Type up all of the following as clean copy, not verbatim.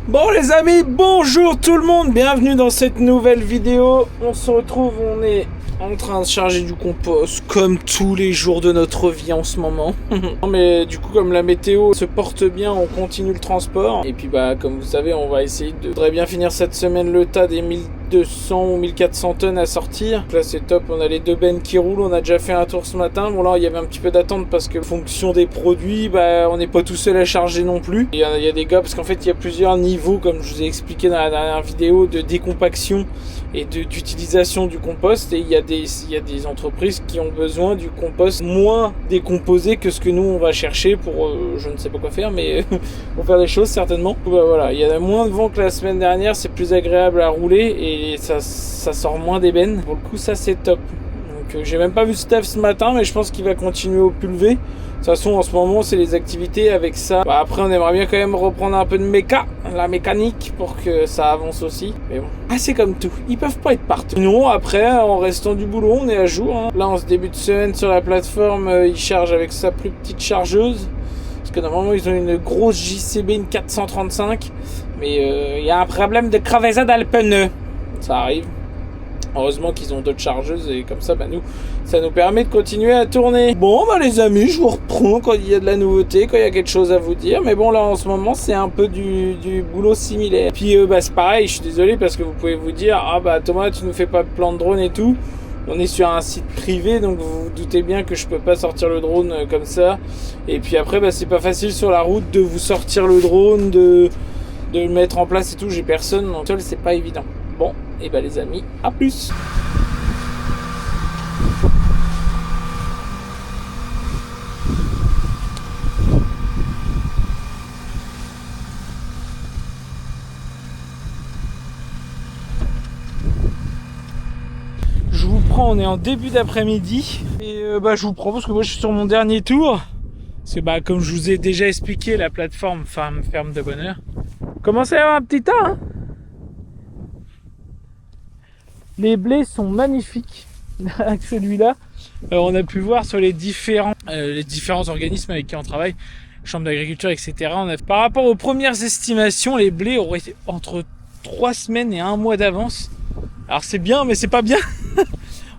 Bon les amis, bonjour tout le monde, bienvenue dans cette nouvelle vidéo. On se retrouve, on est en train de charger du compost comme tous les jours de notre vie en ce moment. Mais du coup, comme la météo se porte bien, on continue le transport. Et puis bah comme vous savez, on va essayer de très bien finir cette semaine le tas des 1200 ou 1400 tonnes à sortir. Donc là c'est top, on a les deux bennes qui roulent, on a déjà fait un tour ce matin. Bon là il y avait un petit peu d'attente parce que fonction des produits, bah on n'est pas tout seul à charger non plus. Il y a des gars, parce qu'en fait il y a plusieurs niveaux, comme je vous ai expliqué dans la dernière vidéo, de décompaction et d'utilisation du compost. Et il y a des entreprises qui ont besoin du compost moins décomposé que ce que nous on va chercher pour je ne sais pas quoi faire, mais pour faire des choses certainement. Bah, voilà, il y a moins de vent que la semaine dernière, c'est plus agréable à rouler et ça sort moins d'ébène. Pour le coup ça c'est top. Donc j'ai même pas vu Steph ce matin, mais je pense qu'il va continuer au pulvé. De toute façon en ce moment c'est les activités avec ça. Bah, après on aimerait bien quand même reprendre un peu de la mécanique pour que ça avance aussi. Mais bon, c'est comme tout, ils peuvent pas être partout. Sinon après en restant du boulot on est à jour. Là en ce début de semaine sur la plateforme ils chargent avec sa plus petite chargeuse. Parce que normalement ils ont une grosse JCB, une 435. Mais il y a un problème de crevaison dans le pneu. Ça arrive. Heureusement qu'ils ont d'autres chargeuses et comme ça, ça nous permet de continuer à tourner. Bon, les amis, je vous reprends quand il y a de la nouveauté, quand il y a quelque chose à vous dire. Mais bon, là, en ce moment, c'est un peu du boulot similaire. Puis, c'est pareil, je suis désolé parce que vous pouvez vous dire, Thomas, tu nous fais pas de plan de drone et tout. On est sur un site privé, donc vous vous doutez bien que je peux pas sortir le drone comme ça. Et puis après, c'est pas facile sur la route de vous sortir le drone, de le mettre en place et tout. J'ai personne, donc seul, c'est pas évident. Bon, et les amis, à plus. Je vous prends, on est en début d'après-midi et je vous prends parce que moi je suis sur mon dernier tour. Parce que comme je vous ai déjà expliqué, la plateforme ferme de bonheur. Commencez à avoir un petit tas, hein. Les blés sont magnifiques avec celui-là. On a pu voir sur les différents organismes avec qui on travaille, Chambre d'agriculture, etc. Par rapport aux premières estimations, les blés auraient entre 3 semaines et 1 mois d'avance. Alors c'est bien, mais c'est pas bien.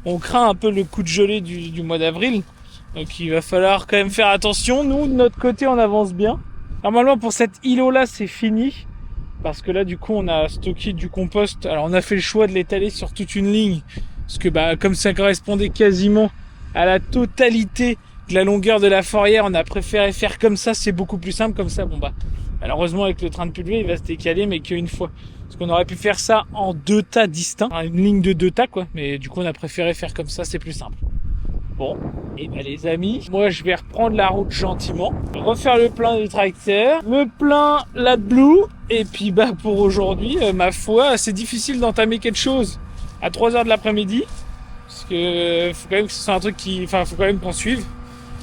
On craint un peu le coup de gelée du mois d'avril. Donc il va falloir quand même faire attention. Nous, de notre côté, on avance bien. Normalement, pour cet îlot-là, c'est fini. Parce que là, du coup, on a stocké du compost. Alors, on a fait le choix de l'étaler sur toute une ligne. Parce que, comme ça correspondait quasiment à la totalité de la longueur de la fourrière, on a préféré faire comme ça. C'est beaucoup plus simple comme ça. Malheureusement, avec le train de pulvé, il va se décaler, mais qu'une fois. Parce qu'on aurait pu faire ça en 2 tas distincts. Une ligne de 2 tas, quoi. Mais du coup, on a préféré faire comme ça. C'est plus simple. Bon, et les amis, moi je vais reprendre la route gentiment, refaire le plein du tracteur, le plein l'AdBlue, et puis pour aujourd'hui, ma foi, c'est difficile d'entamer quelque chose à 3h de l'après-midi, parce que faut quand même que ce soit un truc faut quand même qu'on suive,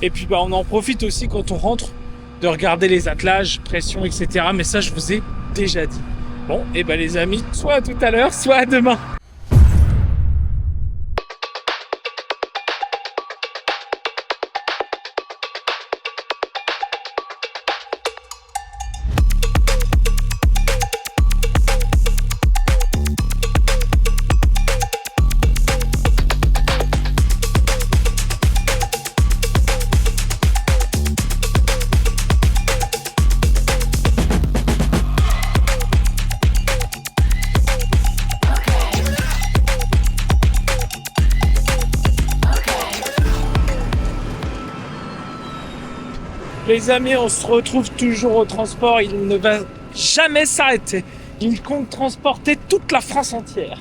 et puis on en profite aussi quand on rentre, de regarder les attelages, pression, etc. Mais ça je vous ai déjà dit. Bon, et les amis, soit à tout à l'heure, soit à demain. Les amis, on se retrouve toujours au transport, il ne va jamais s'arrêter. Il compte transporter toute la France entière.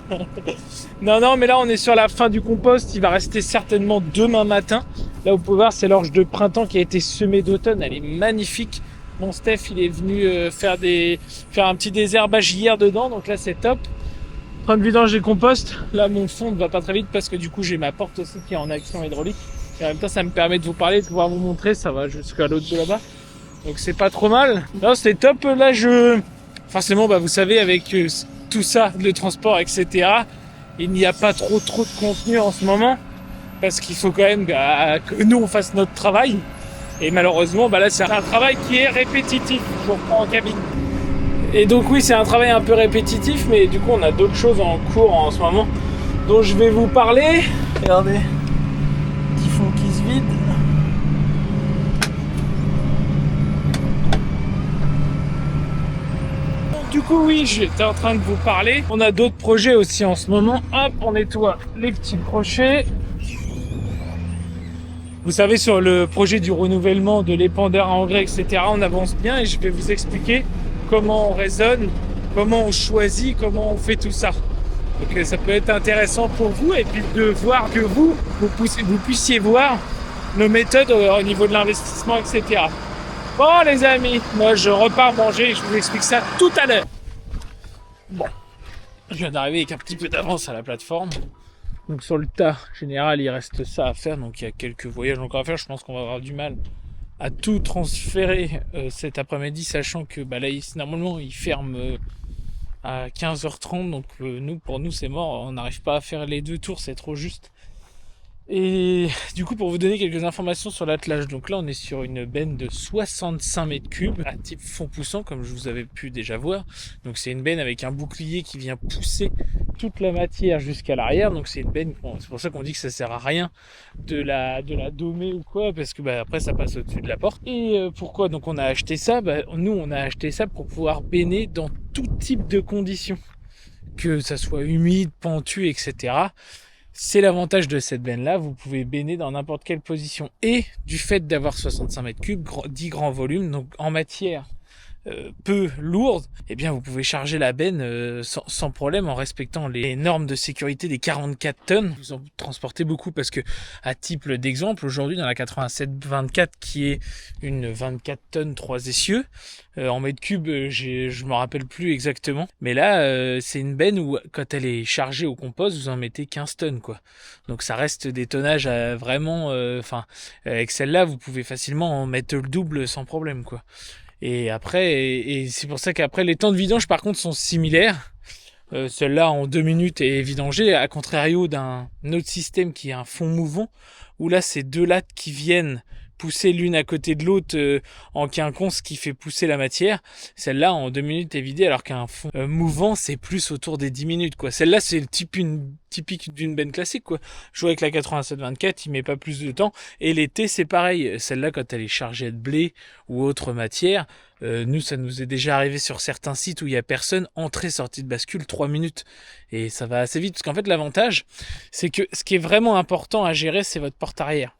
Non, mais là on est sur la fin du compost, il va rester certainement demain matin. Là vous pouvez voir, c'est l'orge de printemps qui a été semée d'automne, elle est magnifique. Mon Steph, il est venu faire un petit désherbage hier dedans, donc là c'est top. Train de vidange des composts, là mon fond ne va pas très vite parce que du coup j'ai ma porte aussi qui est en action hydraulique. Et en même temps, ça me permet de vous parler, de pouvoir vous montrer, ça va jusqu'à l'autre de là-bas. Donc c'est pas trop mal. Non, c'est top. Là, forcément, vous savez, avec tout ça, le transport, etc., il n'y a pas trop de contenu en ce moment. Parce qu'il faut quand même que nous, on fasse notre travail. Et malheureusement, là, c'est un travail qui est répétitif. Je reprends en cabine. Et donc oui, c'est un travail un peu répétitif, mais du coup on a d'autres choses en cours en ce moment dont je vais vous parler. Regardez, petit fond qui se vide. Du coup oui, j'étais en train de vous parler. On a d'autres projets aussi en ce moment. Hop, on nettoie les petits crochets. Vous savez, sur le projet du renouvellement de l'épandeur à engrais, etc., on avance bien et je vais vous expliquer comment on raisonne, comment on choisit, comment on fait tout ça. Donc ça peut être intéressant pour vous et puis de voir que vous puissiez voir nos méthodes au niveau de l'investissement, etc. Bon les amis, moi je repars manger et je vous explique ça tout à l'heure. Bon, je viens d'arriver avec un petit peu d'avance à la plateforme. Donc sur le tas général, il reste ça à faire. Donc il y a quelques voyages encore à faire. Je pense qu'on va avoir du mal à tout transférer cet après-midi, sachant que là, normalement, il ferme à 15h30. Donc pour nous, c'est mort. On n'arrive pas à faire les 2 tours, c'est trop juste. Et du coup, pour vous donner quelques informations sur l'attelage, donc là on est sur une benne de 65 mètres cubes à type fond poussant, comme je vous avais pu déjà voir. Donc c'est une benne avec un bouclier qui vient pousser toute la matière jusqu'à l'arrière. Donc c'est une benne, c'est pour ça qu'on dit que ça sert à rien de la domer ou quoi, parce que après ça passe au-dessus de la porte. Et pourquoi donc on a acheté ça? Nous on a acheté ça pour pouvoir benner dans tout type de conditions, que ça soit humide, pentu, etc. C'est l'avantage de cette benne-là, vous pouvez benner dans n'importe quelle position. Et du fait d'avoir 65 mètres cubes, 10 grands volumes, donc en matière peu lourde, eh bien vous pouvez charger la benne sans problème en respectant les normes de sécurité des 44 tonnes. Vous en transportez beaucoup parce que, à titre d'exemple, aujourd'hui dans la 87-24 qui est une 24 tonnes 3 essieux, en mètres cubes, je me rappelle plus exactement, mais là c'est une benne où quand elle est chargée au compost, vous en mettez 15 tonnes quoi. Donc ça reste des tonnages vraiment, avec celle-là vous pouvez facilement en mettre le double sans problème quoi. Et après, et c'est pour ça qu'après les temps de vidange par contre sont similaires. Celle-là en 2 minutes est vidangée, à contrario d'un autre système qui est un fond mouvant, où là c'est 2 lattes qui viennent pousser l'une à côté de l'autre en quinconce qui fait pousser la matière. Celle-là en 2 minutes est vidée, alors qu'un fond mouvant c'est plus autour des 10 minutes quoi. Celle-là c'est le typique d'une benne classique quoi. Jouer avec la 87-24, il met pas plus de temps. Et l'été c'est pareil. Celle-là quand elle est chargée de blé ou autre matière, nous ça nous est déjà arrivé sur certains sites où il y a personne, entrée-sortie de bascule 3 minutes. Et ça va assez vite parce qu'en fait l'avantage c'est que ce qui est vraiment important à gérer c'est votre porte arrière.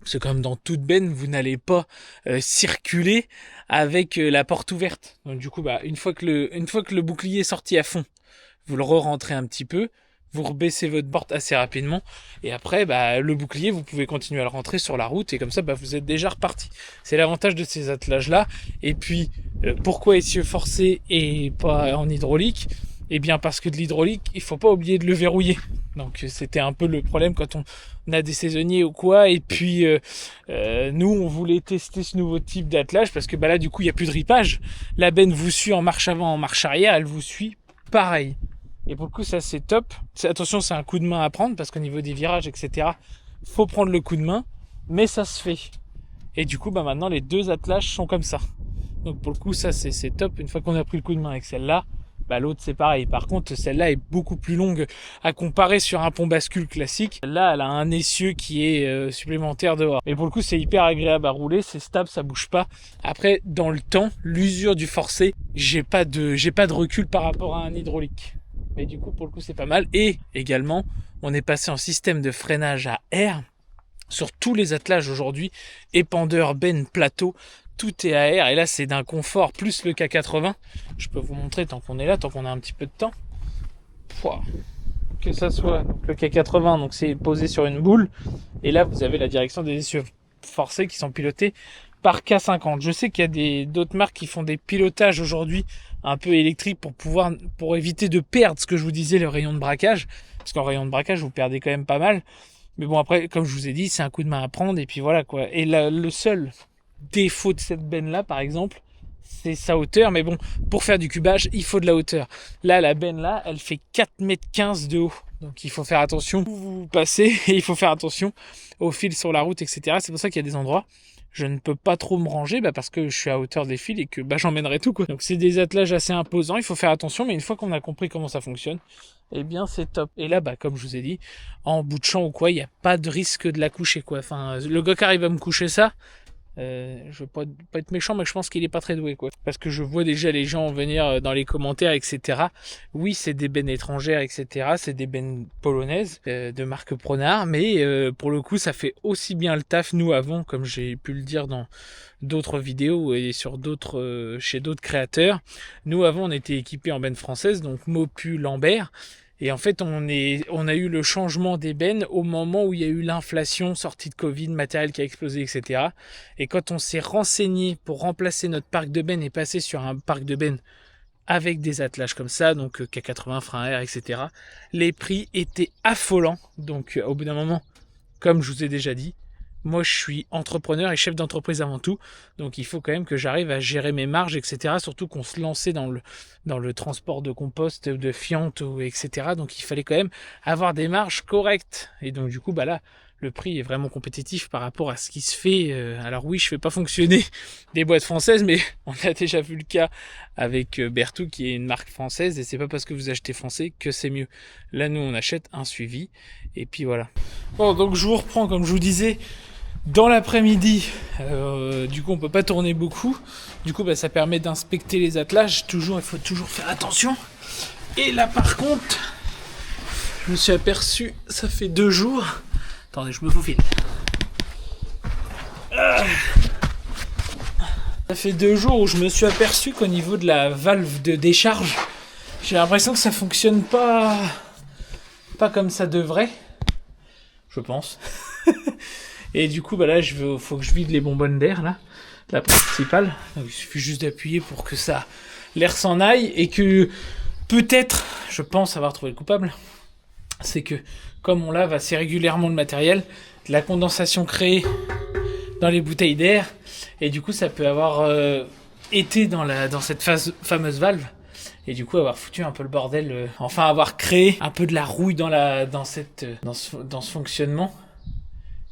C'est comme dans toute benne, vous n'allez pas circuler avec la porte ouverte. Donc du coup, une fois que le bouclier est sorti à fond, vous le re-rentrez un petit peu, vous rebaissez votre porte assez rapidement, et après, le bouclier, vous pouvez continuer à le rentrer sur la route, et comme ça, vous êtes déjà reparti. C'est l'avantage de ces attelages-là. Et puis, pourquoi essieu forcé et pas en hydraulique ? Eh bien parce que de l'hydraulique, il faut pas oublier de le verrouiller. Donc c'était un peu le problème quand on a des saisonniers ou quoi. Et puis nous on voulait tester ce nouveau type d'attelage parce que là du coup il y a plus de ripage. La benne vous suit en marche avant, en marche arrière, elle vous suit pareil. Et pour le coup ça c'est top. Attention, c'est un coup de main à prendre parce qu'au niveau des virages etc, faut prendre le coup de main, mais ça se fait. Et du coup maintenant les 2 attelages sont comme ça. Donc pour le coup ça c'est top. Une fois qu'on a pris le coup de main avec celle-là, l'autre c'est pareil. Par contre celle-là est beaucoup plus longue à comparer sur un pont bascule classique. Là elle a un essieu qui est supplémentaire dehors. Et pour le coup c'est hyper agréable à rouler, c'est stable, ça bouge pas. Après dans le temps, l'usure du forcé, j'ai pas de recul par rapport à un hydraulique. Mais du coup pour le coup c'est pas mal. Et également on est passé en système de freinage à air sur tous les attelages aujourd'hui, épandeur, benne, plateau. Tout est à air et là c'est d'un confort plus le K80. Je peux vous montrer tant qu'on est là, tant qu'on a un petit peu de temps. Que ça soit donc le K80, donc c'est posé sur une boule et là vous avez la direction des essieux forcés qui sont pilotés par K50. Je sais qu'il y a d'autres marques qui font des pilotages aujourd'hui un peu électriques pour éviter de perdre ce que je vous disais, le rayon de braquage, parce qu'en rayon de braquage vous perdez quand même pas mal. Mais bon après comme je vous ai dit c'est un coup de main à prendre et puis voilà quoi. Et là, le seul défaut de cette benne là par exemple c'est sa hauteur, mais bon pour faire du cubage il faut de la hauteur. Là la benne là elle fait 4,15 m de haut, donc il faut faire attention où vous passez et il faut faire attention au fil sur la route etc. C'est pour ça qu'il y a des endroits, je ne peux pas trop me ranger parce que je suis à hauteur des fils et que j'emmènerai tout, quoi. Donc c'est des attelages assez imposants, il faut faire attention, mais une fois qu'on a compris comment ça fonctionne, eh bien c'est top. Et là, comme je vous ai dit, en bout de champ ou quoi, il n'y a pas de risque de la coucher, quoi. Enfin, le gars qui arrive à me coucher ça, je veux pas être méchant, mais je pense qu'il est pas très doué, quoi. Parce que je vois déjà les gens venir dans les commentaires, etc. Oui, c'est des bennes étrangères, etc. C'est des bennes polonaises de marque Pronard, mais pour le coup, ça fait aussi bien le taf. Nous avant, comme j'ai pu le dire dans d'autres vidéos et sur d'autres chez d'autres créateurs, nous avant on était équipés en bennes françaises, donc Mopu, Lambert. Et en fait, on a eu le changement d'ébène au moment où il y a eu l'inflation, sortie de Covid, matériel qui a explosé, etc. Et quand on s'est renseigné pour remplacer notre parc de bennes et passer sur un parc de bennes avec des attelages comme ça, donc K80, frein air, etc., les prix étaient affolants. Donc au bout d'un moment, comme je vous ai déjà dit, moi je suis entrepreneur et chef d'entreprise avant tout, donc il faut quand même que j'arrive à gérer mes marges, etc. Surtout qu'on se lançait dans le transport de compost, de fientes, etc. Donc il fallait quand même avoir des marges correctes. Et donc du coup, là, le prix est vraiment compétitif par rapport à ce qui se fait. Alors oui, je fais pas fonctionner des boîtes françaises, mais on a déjà vu le cas avec Berthoud, qui est une marque française, et c'est pas parce que vous achetez français que c'est mieux. Là, nous, on achète un suivi, et puis voilà. Bon, donc je vous reprends, comme je vous disais, dans l'après-midi, du coup on peut pas tourner beaucoup, du coup ça permet d'inspecter les attelages, il faut toujours faire attention. Et là par contre, je me suis aperçu, ça fait 2 jours, attendez je me faufile, ça fait 2 jours où je me suis aperçu qu'au niveau de la valve de décharge, j'ai l'impression que ça fonctionne pas comme ça devrait, je pense. Et du coup, là, faut que je vide les bonbonnes d'air, là, la principale. Donc, il suffit juste d'appuyer pour que l'air s'en aille, et que peut-être, je pense avoir trouvé le coupable, c'est que comme on lave assez régulièrement le matériel, de la condensation créée dans les bouteilles d'air, et du coup, ça peut avoir été dans cette fameuse valve, et du coup avoir foutu un peu le bordel, enfin avoir créé un peu de la rouille dans ce fonctionnement.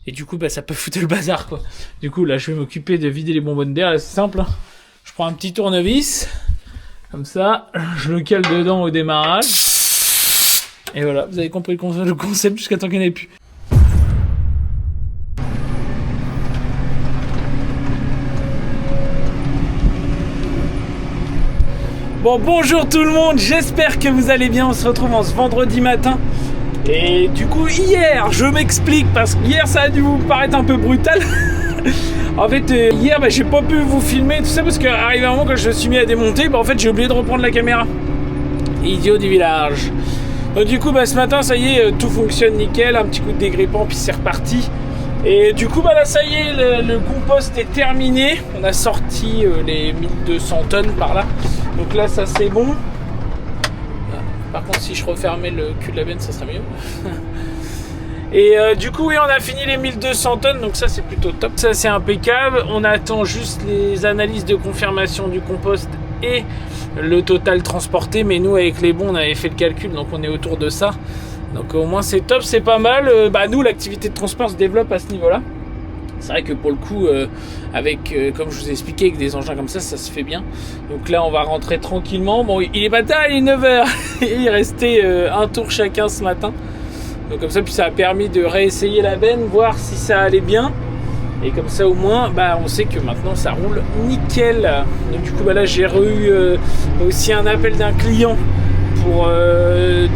Et du coup, ça peut foutre le bazar, quoi. Du coup, là, je vais m'occuper de vider les bonbonnes d'air. C'est simple, hein. Je prends un petit tournevis, comme ça, je le cale dedans au démarrage. Et voilà, vous avez compris le concept jusqu'à temps qu'il n'y en ait plus. Bon, bonjour tout le monde, j'espère que vous allez bien. On se retrouve en ce vendredi matin. Et du coup, hier, je m'explique, parce que hier, ça a dû vous paraître un peu brutal. En fait, hier, j'ai pas pu vous filmer, tout ça, parce qu'arrivé un moment, quand je me suis mis à démonter, en fait, j'ai oublié de reprendre la caméra. Idiot du village. Donc, du coup, ce matin, ça y est, tout fonctionne nickel, un petit coup de dégrippant, puis c'est reparti. Et du coup, là, ça y est, le compost est terminé. On a sorti les 1200 tonnes par là. Donc là, ça, c'est bon. Par contre, si je refermais le cul de la benne, ça serait mieux. Et du coup, oui, on a fini les 1200 tonnes, donc ça, c'est plutôt top. Ça, c'est impeccable. On attend juste les analyses de confirmation du compost et le total transporté. Mais nous, avec les bons, on avait fait le calcul, donc on est autour de ça. Donc au moins, c'est top, c'est pas mal. Nous, l'activité de transport se développe à ce niveau-là. C'est vrai que pour le coup, comme je vous ai expliqué, avec des engins comme ça, ça se fait bien. Donc là, on va rentrer tranquillement. Bon, il est pas tard, il est 9h. Il restait un tour chacun ce matin. Donc comme ça, puis ça a permis de réessayer la benne, voir si ça allait bien. Et comme ça, au moins, on sait que maintenant, ça roule nickel. Donc du coup, là, j'ai eu aussi un appel d'un client pour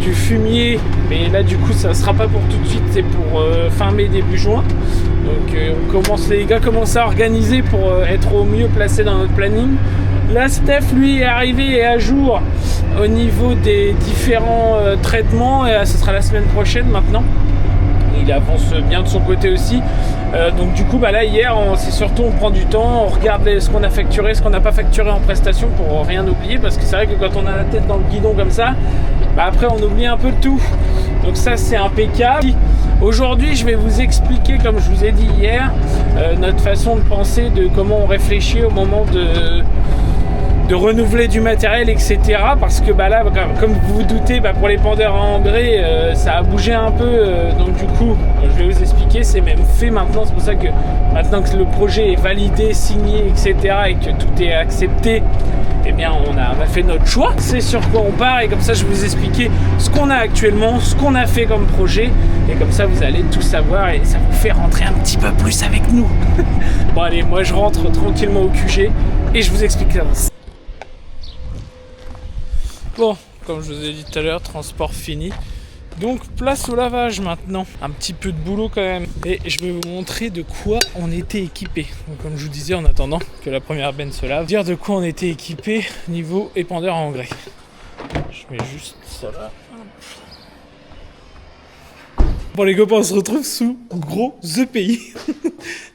du fumier. Mais là, du coup, ça ne sera pas pour tout de suite. C'est pour fin mai, début juin. Donc les gars commencent à organiser pour être au mieux placés dans notre planning. Là, Steph, lui, est arrivé et à jour au niveau des différents traitements. Et ce sera la semaine prochaine maintenant. Il avance bien de son côté aussi. Donc du coup, là, hier, c'est surtout on prend du temps, on regarde ce qu'on a facturé, ce qu'on n'a pas facturé en prestation pour rien oublier. Parce que c'est vrai que quand on a la tête dans le guidon comme ça, après on oublie un peu de tout. Donc ça, c'est impeccable. Aujourd'hui, je vais vous expliquer, comme je vous ai dit hier, notre façon de penser, de comment on réfléchit au moment de renouveler du matériel, etc. Parce que bah là, comme vous vous doutez, bah, pour les pendeurs à engrais, ça a bougé un peu. Donc du coup, je vais vous expliquer, c'est même fait maintenant. C'est pour ça que maintenant que le projet est validé, signé, etc. et que tout est accepté, eh bien on a fait notre choix. C'est sur quoi on part et comme ça je vais vous expliquer ce qu'on a actuellement, ce qu'on a fait comme projet. Et comme ça vous allez tout savoir et ça vous fait rentrer un petit peu plus avec nous. Bon allez, moi je rentre tranquillement au QG et je vous explique ça. Bon, comme je vous ai dit tout à l'heure, transport fini. Donc place au lavage maintenant. Un petit peu de boulot quand même. Et je vais vous montrer de quoi on était équipé. Donc comme je vous disais en attendant que la première benne se lave, dire de quoi on était équipé niveau épandeur à engrais. Je mets juste ça là. Bon les copains, on se retrouve sous gros EPI.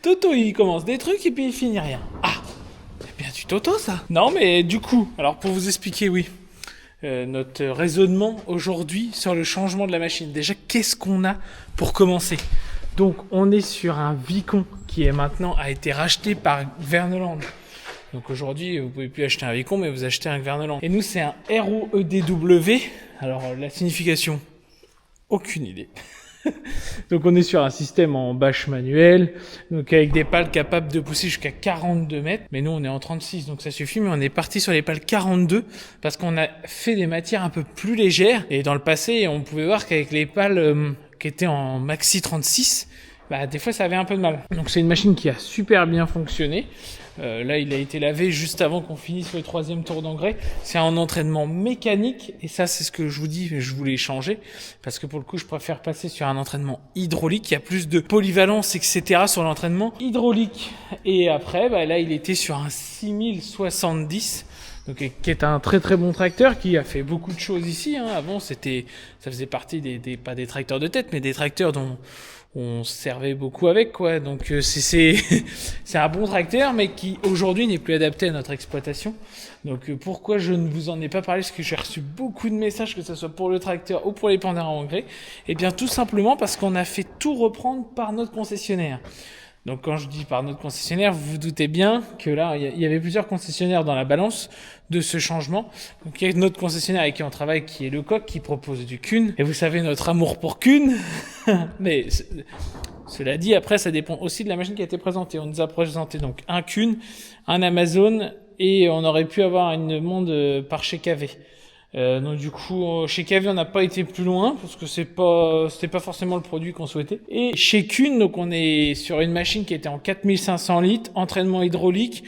Toto il commence des trucs et puis il finit rien. Ah, c'est bien du Toto ça. Non mais du coup, alors pour vous expliquer, oui. Notre raisonnement aujourd'hui sur le changement de la machine. Déjà, qu'est-ce qu'on a pour commencer? Donc, on est sur un Vicon qui est maintenant a été racheté par Verneland. Donc aujourd'hui, vous pouvez plus acheter un Vicon, mais vous achetez un Verneland. Et nous, c'est un ROEDW. Alors, la signification, aucune idée. Donc on est sur un système en bâche manuelle, donc avec des pales capables de pousser jusqu'à 42 mètres, mais nous on est en 36, donc ça suffit, mais on est parti sur les pales 42, parce qu'on a fait des matières un peu plus légères, et dans le passé, on pouvait voir qu'avec les pales qui étaient en maxi 36, bah, des fois ça avait un peu de mal. Donc c'est une machine qui a super bien fonctionné. Là, il a été lavé juste avant qu'on finisse le 3e tour d'engrais. C'est un entraînement mécanique et ça, c'est ce que je vous dis. Je voulais changer parce que pour le coup, je préfère passer sur un entraînement hydraulique. Il y a plus de polyvalence, etc. sur l'entraînement hydraulique. Et après, bah, là, il était sur un 6070. Donc, qui est un très très bon tracteur qui a fait beaucoup de choses ici. Hein. Avant, ça faisait partie pas des tracteurs de tête, mais des tracteurs dont on se servait beaucoup avec, quoi. Donc c'est un bon tracteur, mais qui aujourd'hui n'est plus adapté à notre exploitation. Donc pourquoi je ne vous en ai pas parlé, parce que j'ai reçu beaucoup de messages, que ce soit pour le tracteur ou pour les pendeurs à engrais. Eh bien tout simplement parce qu'on a fait tout reprendre par notre concessionnaire. Donc quand je dis par notre concessionnaire, vous vous doutez bien que là, il y avait plusieurs concessionnaires dans la balance de ce changement. Donc il y a notre concessionnaire avec qui on travaille, qui est Lecoq, qui propose du Kuhn. Et vous savez notre amour pour Kuhn. Mais cela dit, après, ça dépend aussi de la machine qui a été présentée. On nous a présenté donc un Kuhn, un Amazon, et on aurait pu avoir une demande par chez KV. Donc du coup, chez KV, on n'a pas été plus loin parce que c'était pas forcément le produit qu'on souhaitait. Et chez Kuhn, donc on est sur une machine qui était en 4500 litres, entraînement hydraulique,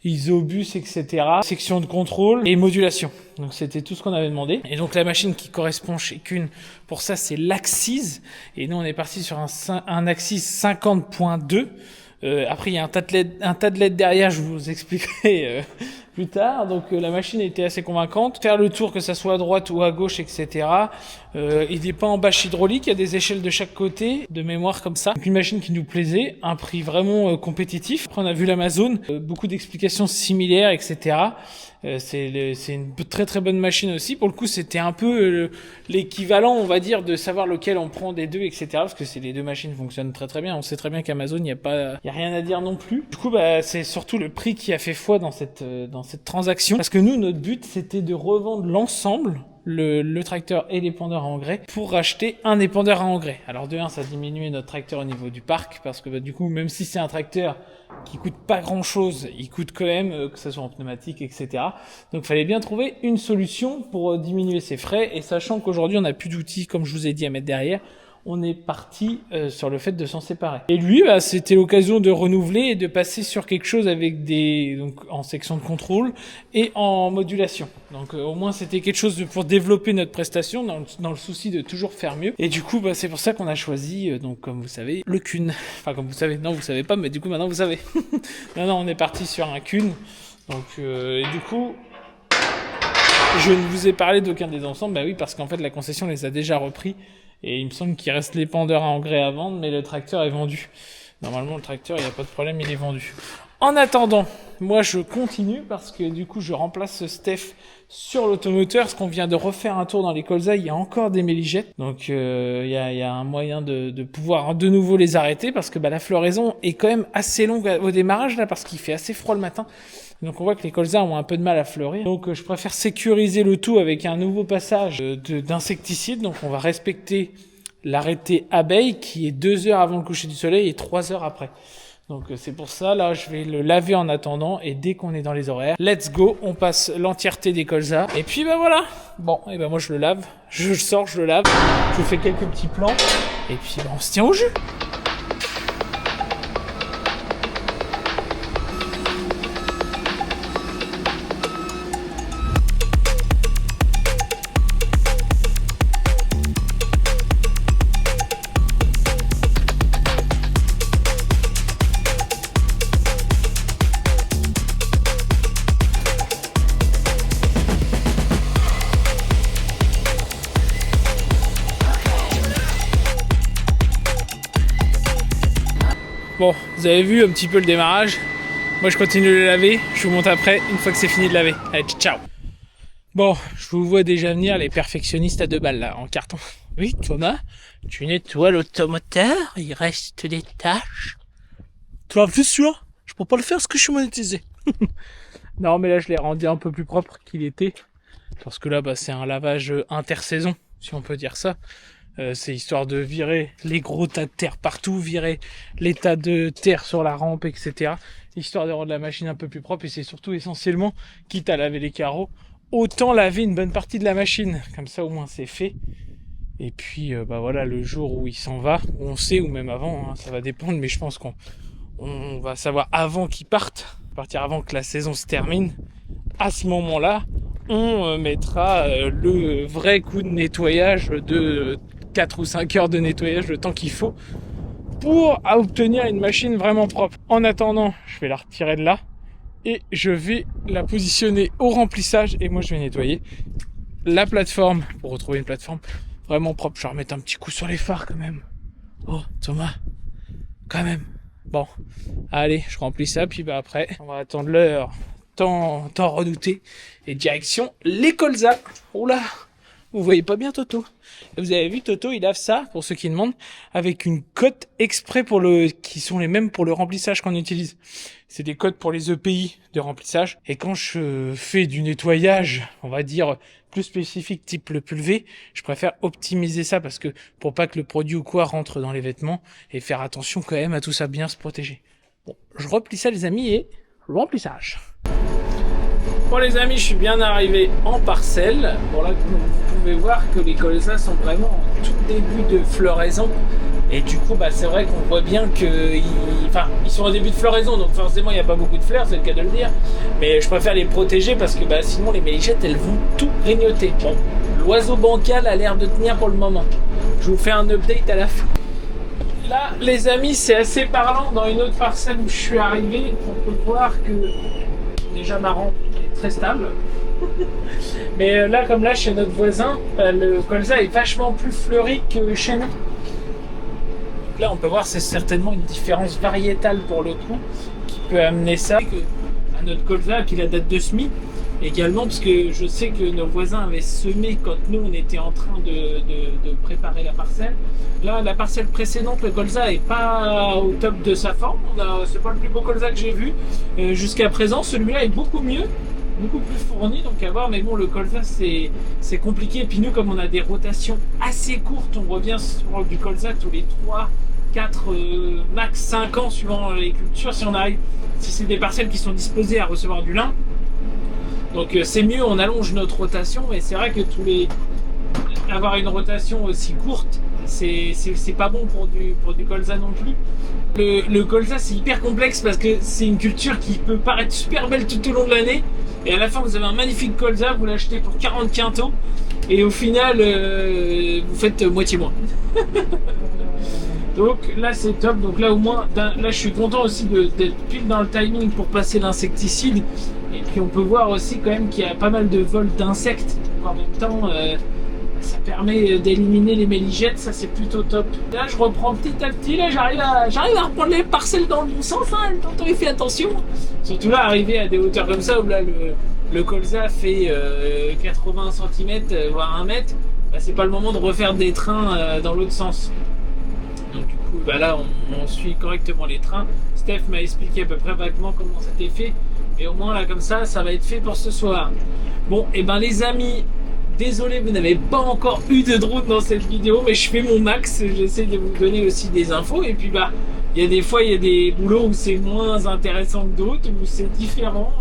isobus, etc., section de contrôle et modulation. Donc c'était tout ce qu'on avait demandé. Et donc la machine qui correspond chez Kuhn pour ça, c'est l'Axis. Et nous, on est parti sur un Axis 50.2. Après, il y a un tas de LED derrière, je vous expliquerai plus tard. Donc la machine était assez convaincante. Faire le tour, que ça soit à droite ou à gauche, etc. Il n'est pas en bâche hydraulique, il y a des échelles de chaque côté, de mémoire comme ça. Donc une machine qui nous plaisait, un prix vraiment compétitif. Après on a vu l'Amazon, beaucoup d'explications similaires, etc. C'est une très très bonne machine aussi. Pour le coup, c'était un peu l'équivalent, on va dire, de savoir lequel on prend des deux, etc. Parce que les deux machines fonctionnent très très bien. On sait très bien qu'Amazon, il y a rien à dire non plus. Du coup, bah, c'est surtout le prix qui a fait foi dans cette transaction. Parce que nous, notre but, c'était de revendre l'ensemble, le tracteur et l'épandeur à engrais, pour racheter un épandeur à engrais. Alors de 1, ça diminuait notre tracteur au niveau du parc, parce que bah, du coup, même si c'est un tracteur qui coûte pas grand chose, il coûte quand même, que ça soit en pneumatique, etc. Donc, il fallait bien trouver une solution pour diminuer ses frais, et sachant qu'aujourd'hui, on n'a plus d'outils, comme je vous ai dit, à mettre derrière, on est parti sur le fait de s'en séparer. Et lui, bah, c'était l'occasion de renouveler et de passer sur quelque chose avec donc en section de contrôle et en modulation. Donc au moins c'était quelque chose pour développer notre prestation dans le souci de toujours faire mieux. Et du coup, bah, c'est pour ça qu'on a choisi, donc comme vous savez, le Kuhn. Enfin comme vous savez, non vous savez pas, mais du coup maintenant vous savez. non, on est parti sur un Kuhn. Donc et du coup, je ne vous ai parlé d'aucun des ensembles, bah oui, parce qu'en fait la concession les a déjà repris. Et il me semble qu'il reste l'épandeur à engrais à vendre, mais le tracteur est vendu. Normalement, le tracteur, il n'y a pas de problème, il est vendu. En attendant, moi, je continue parce que du coup, je remplace Steph sur l'automoteur parce qu'on vient de refaire un tour dans les colzas. Il y a encore des méligettes. Donc, il y a un moyen de pouvoir de nouveau les arrêter parce que bah, la floraison est quand même assez longue au démarrage là parce qu'il fait assez froid le matin. Donc on voit que les colzas ont un peu de mal à fleurir. Donc je préfère sécuriser le tout avec un nouveau passage d'insecticide. Donc on va respecter l'arrêté abeille qui est 2 heures avant le coucher du soleil et 3 heures après. Donc c'est pour ça, là je vais le laver en attendant et dès qu'on est dans les horaires, let's go, on passe l'entièreté des colzas. Et puis bah voilà. Bon, et ben moi je le lave, je sors, je le lave, je vous fais quelques petits plans et puis bah, on se tient au jus. Bon, vous avez vu un petit peu le démarrage. Moi, je continue de le laver. Je vous montre après, une fois que c'est fini de laver. Allez, ciao. Bon, je vous vois déjà venir les perfectionnistes à 2 balles, là, en carton. Oui, Thomas, tu nettoies l'automoteur, il reste des tâches. Tu l'as vu celui-là? Je peux pas le faire parce que je suis monétisé. Non, mais là, je l'ai rendu un peu plus propre qu'il était. Parce que là, bah, c'est un lavage intersaison, si on peut dire ça. C'est histoire de virer les gros tas de terre partout, virer les tas de terre sur la rampe, etc. Histoire de rendre la machine un peu plus propre. Et c'est surtout essentiellement, quitte à laver les carreaux, autant laver une bonne partie de la machine. Comme ça, au moins, c'est fait. Et puis, bah voilà, le jour où il s'en va, on sait, ou même avant, hein, ça va dépendre. Mais je pense qu'on va savoir avant qu'il parte, partir avant que la saison se termine. À ce moment-là, on mettra le vrai coup de nettoyage de 4 ou 5 heures de nettoyage, le temps qu'il faut pour obtenir une machine vraiment propre. En attendant, je vais la retirer de là et je vais la positionner au remplissage et moi je vais nettoyer la plateforme pour retrouver une plateforme vraiment propre. Je vais remettre un petit coup sur les phares quand même. Oh Thomas, quand même. Bon, allez, je remplis ça puis bah après on va attendre l'heure tant redoutée et direction les colzas. Oula, vous voyez pas bien Toto. Vous avez vu Toto, il lave ça, pour ceux qui demandent, avec une cote exprès qui sont les mêmes pour le remplissage qu'on utilise. C'est des cotes pour les EPI de remplissage. Et quand je fais du nettoyage, on va dire, plus spécifique, type le pulvé, je préfère optimiser ça parce que pour pas que le produit ou quoi rentre dans les vêtements et faire attention quand même à tout ça, bien se protéger. Bon, je replie ça les amis et remplissage. Bon les amis, je suis bien arrivé en parcelle. Bon là, vous pouvez voir que les colzas sont vraiment en tout début de floraison. Et du coup, bah, c'est vrai qu'on voit bien qu'ils sont au début de floraison. Donc forcément, il n'y a pas beaucoup de fleurs, c'est le cas de le dire. Mais je préfère les protéger parce que bah, sinon, les méligettes, elles vont tout grignoter. Bon, l'oiseau bancal a l'air de tenir pour le moment. Je vous fais un update à la fin. Là, les amis, c'est assez parlant. Dans une autre parcelle où je suis arrivé, on peut voir que déjà ma rampe est très stable. Mais là, comme là, chez notre voisin, le colza est vachement plus fleuri que chez nous. Donc là, on peut voir, c'est certainement une différence variétale pour le coup qui peut amener ça à notre colza qui la date de semis. Également, parce que je sais que nos voisins avaient semé quand nous, on était en train de préparer la parcelle. Là, la parcelle précédente, le colza est pas au top de sa forme. C'est pas le plus beau colza que j'ai vu jusqu'à présent. Celui-là est beaucoup mieux, beaucoup plus fourni, donc à voir. Mais bon, le colza, c'est compliqué. Et puis nous, comme on a des rotations assez courtes, on revient sur du colza tous les 3, 4, max 5 ans, suivant les cultures, si c'est des parcelles qui sont disposées à recevoir du lin. Donc c'est mieux, on allonge notre rotation, mais c'est vrai que avoir une rotation aussi courte, c'est pas bon pour du colza non plus. Le colza, c'est hyper complexe parce que c'est une culture qui peut paraître super belle tout au long de l'année, et à la fin vous avez un magnifique colza, vous l'achetez pour 40 quintaux, et au final vous faites moitié moins. Donc là c'est top, donc là au moins, là je suis content aussi d'être pile dans le timing pour passer l'insecticide. Et puis on peut voir aussi quand même qu'il y a pas mal de vols d'insectes. En même temps, ça permet d'éliminer les méligettes, ça c'est plutôt top. Là je reprends petit à petit, là j'arrive à reprendre les parcelles dans le bon sens, hein, quand on y fait attention. Surtout là, arriver à des hauteurs comme ça, où là le colza fait 80 cm, voire 1 mètre, bah, c'est pas le moment de refaire des trains dans l'autre sens. Donc du coup, bah là on suit correctement les trains. Steph m'a expliqué à peu près vaguement comment c'était fait. Et au moins là comme ça va être fait pour ce soir. Bon, et ben les amis, désolé, vous n'avez pas encore eu de drone dans cette vidéo, mais je fais mon max, j'essaie de vous donner aussi des infos. Et puis bah, il y a des fois, il y a des boulots où c'est moins intéressant que d'autres, où c'est différent.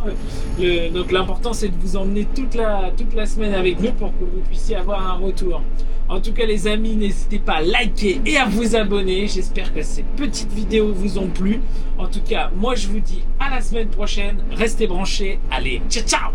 Donc l'important, c'est de vous emmener toute la semaine avec nous pour que vous puissiez avoir un retour. En tout cas, les amis, n'hésitez pas à liker et à vous abonner. J'espère que ces petites vidéos vous ont plu. En tout cas, moi, je vous dis à la semaine prochaine. Restez branchés. Allez, ciao, ciao!